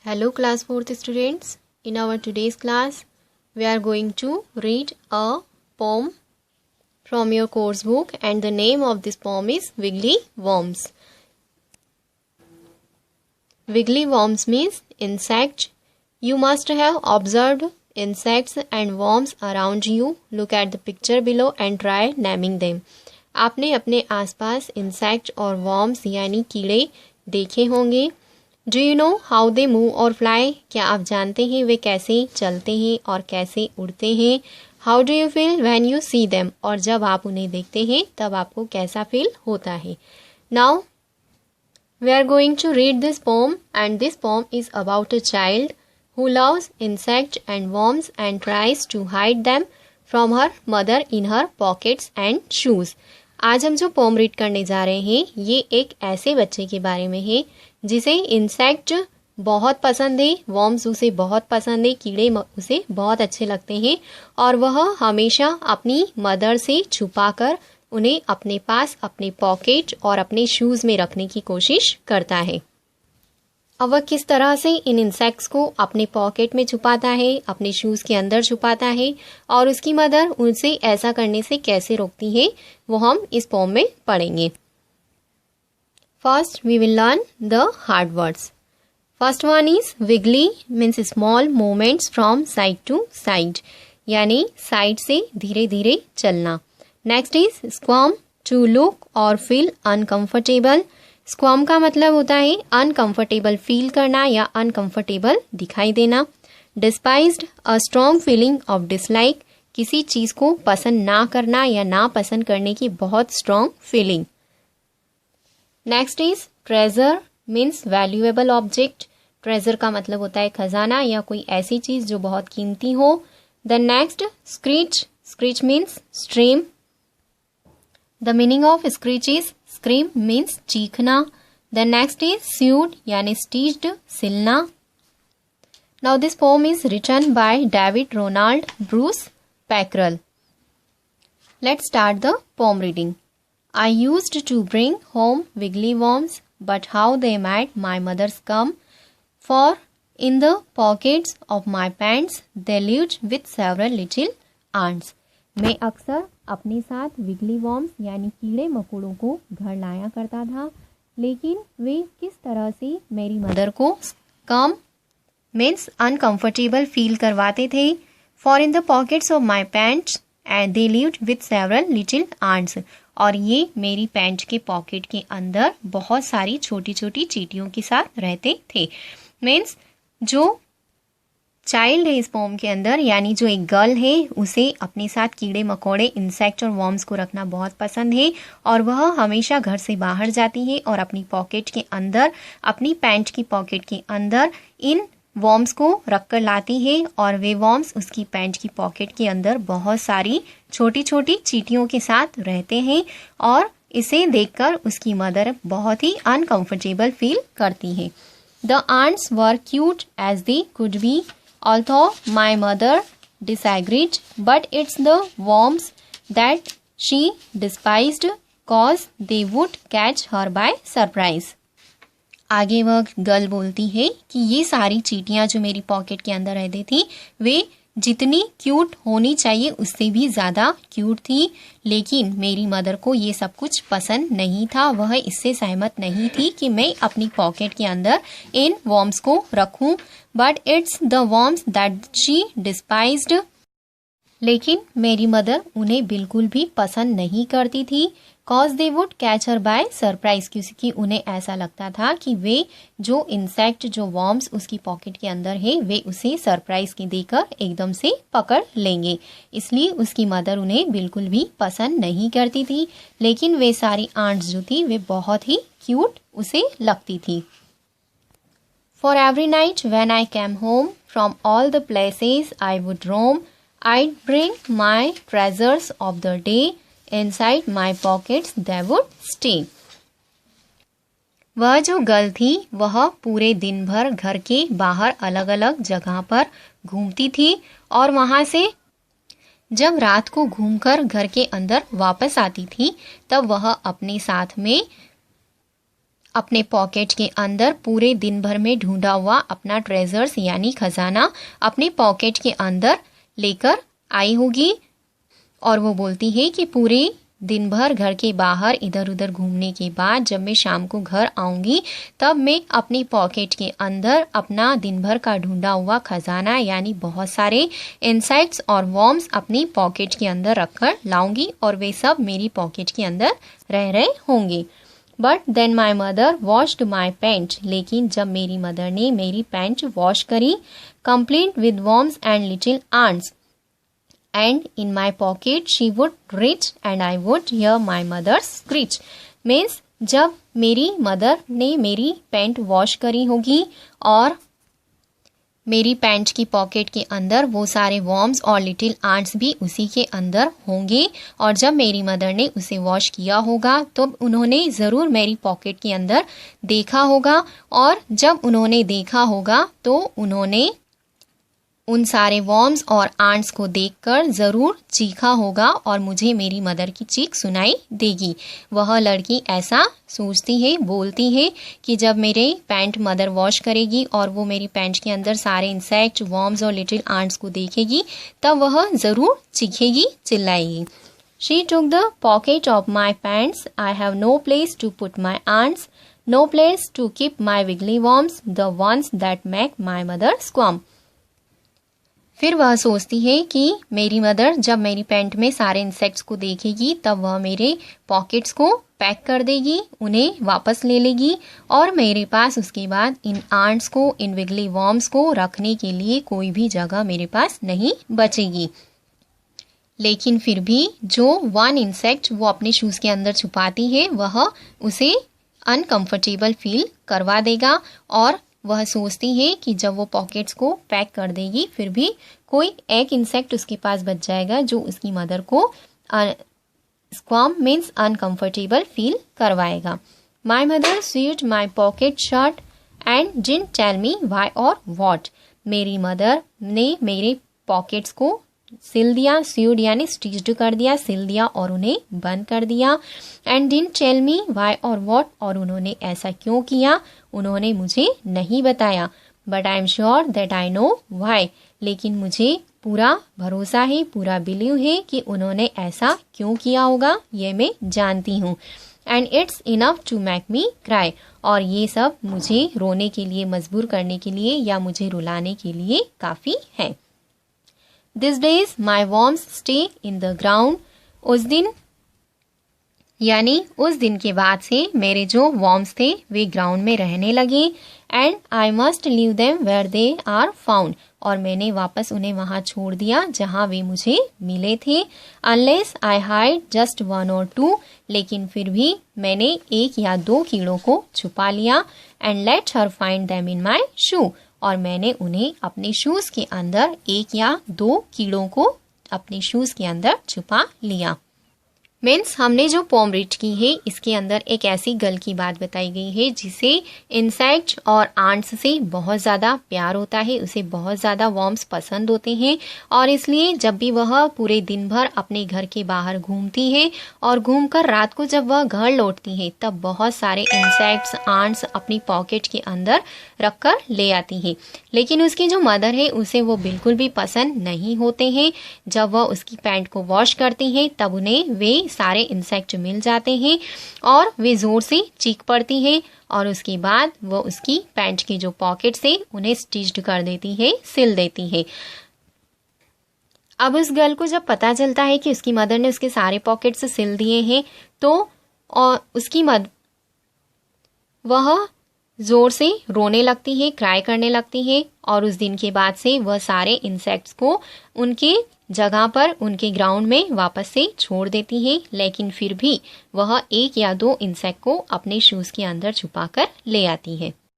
Hello class 4th students. In our today's class, we are going to read a poem from your course book and the name of this poem is Wiggly Worms. Wiggly worms means insect. You must have observed insects and worms around you. Look at the picture below and try naming them. आपने अपने आसपास insect और worms यानी कीड़े देखे होंगे. Do you know how they move और fly? क्या आप जानते हैं वे कैसे चलते हैं और कैसे उड़ते हैं? How do you feel when you see them? और जब आप उन्हें देखते हैं तब आपको कैसा फील होता है? Now we are going to read this poem and this poem is about a child who loves insects and worms and tries to hide them from her mother in her pockets and shoes. आज हम जो pome read करने जा रहे हैं ये एक ऐसे बच्चे के बारे में है जिसे इंसेक्ट बहुत पसंद है, वर्म्स उसे बहुत पसंद है, कीड़े उसे बहुत अच्छे लगते हैं और वह हमेशा अपनी मदर से छुपाकर उन्हें अपने पास अपने पॉकेट और अपने शूज़ में रखने की कोशिश करता है. अब वह किस तरह से इन इंसेक्ट्स को अपने पॉकेट में छुपाता है, अपने शूज़ के अंदर छुपाता है और उसकी मदर उनसे ऐसा करने से कैसे रोकती है वो हम इस पोम में पढ़ेंगे. First we will learn the hard words. First one is wiggly means small movements from side to side यानी साइड से धीरे धीरे चलना. Next is squirm to look और फील अनकंफर्टेबल. स्क्वाम का मतलब होता है अनकंफर्टेबल फील करना या अनकंफर्टेबल दिखाई देना. डिस्पाइज्ड a strong feeling of dislike किसी चीज को पसंद ना करना या ना पसंद करने की बहुत strong feeling. Next is treasure means valuable object. Treasure का मतलब होता है खजाना या कोई ऐसी चीज जो बहुत कीमती हो. The next screech. Screech means stream. The meaning of screech is scream means चीखना. द नेक्स्ट इज स्यूड यानी स्टिच्ड सिलना. Now this poem is written by David Ronald Bruce Packrel. Let's start the poem reading. I used to bring home wiggly worms, but how they made my mother's come, for in the pockets of my pants they lived with several little ants. मैं अक्सर अपने साथ विगली worms यानी कीड़े मकोड़ों को घर लाया करता था, लेकिन वे किस तरह से मेरी मदर को कम मीन्स अनकंफर्टेबल फील करवाते थे. For in the pockets of my pants and they lived with several little ants. और ये मेरी पैंट के पॉकेट के अंदर बहुत सारी छोटी छोटी चींटियों के साथ रहते थे. मीन्स जो चाइल्ड है इस पोम के अंदर यानी जो एक गर्ल है उसे अपने साथ कीड़े मकोड़े इंसेक्ट और वर्म्स को रखना बहुत पसंद है और वह हमेशा घर से बाहर जाती है और अपनी पॉकेट के अंदर अपनी पैंट की पॉकेट के अंदर इन वर्म्स को रख कर लाती है और वे वर्म्स उसकी पैंट की पॉकेट के अंदर बहुत सारी छोटी छोटी चींटियों के साथ रहते हैं और इसे देखकर उसकी मदर बहुत ही अनकंफर्टेबल फील करती है. The ants were cute as they could be, although my mother disagreed, but it's the worms that she despised cause they would catch her by surprise. आगे वह गर्ल बोलती है कि ये सारी चींटियां जो मेरी पॉकेट के अंदर रहती थी वे जितनी क्यूट होनी चाहिए उससे भी ज़्यादा क्यूट थी, लेकिन मेरी मदर को ये सब कुछ पसंद नहीं था. वह इससे सहमत नहीं थी कि मैं अपनी पॉकेट के अंदर इन वर्म्स को रखूं. But it's the worms that she डिस्पाइज्ड. लेकिन मेरी मदर उन्हें बिल्कुल भी पसंद नहीं करती थी. Cause they would catch her by surprise क्योंकि उन्हें ऐसा लगता था कि वे जो इंसेक्ट जो वर्म्स उसकी पॉकेट के अंदर है वे उसे सरप्राइज के देकर एकदम से पकड़ लेंगे. इसलिए उसकी मदर उन्हें बिल्कुल भी पसंद नहीं करती थी, लेकिन वे सारी आंट्स जो थी वे बहुत ही क्यूट उसे लगती थी. For every night when I came home from all the places I would roam, I'd bring my treasures of the day. Inside my pockets they would stay. वह जो गर्ल थी वह पूरे दिन भर घर के बाहर अलग अलग जगह पर घूमती थी और वहाँ से जब रात को घूमकर घर के अंदर वापस आती थी तब वह अपने साथ में अपने पॉकेट के अंदर पूरे दिन भर में ढूंढा हुआ अपना ट्रेजर्स यानी खजाना अपने पॉकेट के अंदर लेकर आई होगी। और वो बोलती है कि पूरे दिन भर घर के बाहर इधर उधर घूमने के बाद जब मैं शाम को घर आऊंगी तब मैं अपनी पॉकेट के अंदर अपना दिन भर का ढूंढा हुआ खजाना यानी बहुत सारे इंसेक्ट्स और वॉर्म्स अपनी पॉकेट के अंदर रखकर लाऊंगी और वे सब मेरी पॉकेट के अंदर रह रहे होंगे। But then my mother washed my pant, लेकिन जब मेरी मदर ने मेरी पैंट वॉश करी, complete with worms and little ants, and in my pocket she would reach and I would hear my mother's screech। Means जब मेरी mother ने मेरी पैंट वॉश करी होगी और मेरी पैंट की पॉकेट के अंदर वो सारे वॉर्म्स और लिटिल आंट्स भी उसी के अंदर होंगे, और जब मेरी मदर ने उसे वॉश किया होगा तो उन्होंने ज़रूर मेरी पॉकेट के अंदर देखा होगा, और जब उन्होंने देखा होगा तो उन्होंने उन सारे वॉर्म्स और आंट्स को देखकर ज़रूर चीखा होगा और मुझे मेरी मदर की चीख सुनाई देगी। वह लड़की ऐसा सोचती है, बोलती है कि जब मेरे पैंट मदर वॉश करेगी और वो मेरी पैंट के अंदर सारे इंसेक्ट, वॉर्म्स और लिटिल आंट्स को देखेगी तब वह ज़रूर चीखेगी, चिल्लाएगी। She took the pocket of my pants. I have no place to put my ants, no place to keep my wiggly worms, the ones that make my mother squirm। फिर वह सोचती है कि मेरी मदर जब मेरी पैंट में सारे इंसेक्ट्स को देखेगी तब वह मेरे पॉकेट्स को पैक कर देगी, उन्हें वापस ले लेगी और मेरे पास उसके बाद इन आंट्स को, इन विगली वॉर्म्स को रखने के लिए कोई भी जगह मेरे पास नहीं बचेगी। लेकिन फिर भी जो वन इंसेक्ट वो अपने शूज के अंदर छुपाती है वह उसे अनकंफर्टेबल फील करवा देगा, और वह सोचती है कि जब वो पॉकेट्स को पैक कर देगी फिर भी कोई एक इंसेक्ट उसके पास बच जाएगा जो उसकी मदर को स्क्वाम मीन्स अनकंफर्टेबल फील करवाएगा। My mother sewed my pocket shut and didn't tell me why or what. मेरी मदर ने मेरे पॉकेट्स को सिल दिया, स्यूड यानी स्टिच्ड कर दिया, सिल दिया और उन्हें बंद कर दिया। And didn't tell me why or what, और उन्होंने ऐसा क्यों किया उन्होंने मुझे नहीं बताया। But I am sure that I know why, लेकिन मुझे पूरा भरोसा है, पूरा बिलीव है कि उन्होंने ऐसा क्यों किया होगा, ये मैं जानती हूँ। And it's enough to make me cry, और ये सब मुझे रोने के लिए मजबूर करने के लिए या मुझे रुलाने के लिए काफ़ी है। This days my worms stay in the ground. उस दिन यानी उस दिन के बाद से मेरे जो वॉर्म्स थे वे ग्राउंड में रहने लगे। And I must leave them where they are found, और मैंने वापस उन्हें वहाँ छोड़ दिया जहाँ वे मुझे मिले थे। Unless I hide just one और टू, लेकिन फिर भी मैंने एक या दो कीड़ों को छुपा लिया। And let her find them in my shoe, और मैंने उन्हें अपने शूज के अंदर एक या दो कीड़ों को अपने शूज के अंदर छुपा लिया। मीन्स हमने जो पोम रीड की है इसके अंदर एक ऐसी गर्ल की बात बताई गई है जिसे इंसेक्ट और आंट्स से बहुत ज़्यादा प्यार होता है, उसे बहुत ज़्यादा वॉर्म्स पसंद होते हैं, और इसलिए जब भी वह पूरे दिन भर अपने घर के बाहर घूमती है और घूमकर रात को जब वह घर लौटती है तब बहुत सारे इंसेक्ट्स, आंट्स अपनी पॉकेट के अंदर रखकर ले आती है। लेकिन उसकी जो मदर है उसे वो बिल्कुल भी पसंद नहीं होते हैं। जब वह उसकी पैंट को वॉश करती है तब उन्हें वे सारे इंसेक्ट मिल जाते हैं और वे जोर से चीख पड़ती है, और उसके बाद वो उसकी पैंट के जो पॉकेट से उन्हें स्टिच्ड कर देती है, सिल देती है। अब उस गर्ल को जब पता चलता है कि उसकी मदर ने उसके सारे पॉकेट्स सिल दिए हैं तो और उसकी वह जोर से रोने लगती है, क्राई करने लगती है, और उस दिन के बाद से वह सारे इंसेक्ट्स को उनके जगह पर उनके ग्राउंड में वापस से छोड़ देती है। लेकिन फिर भी वह एक या दो इंसेक्ट को अपने शूज के अंदर छुपाकर ले आती है।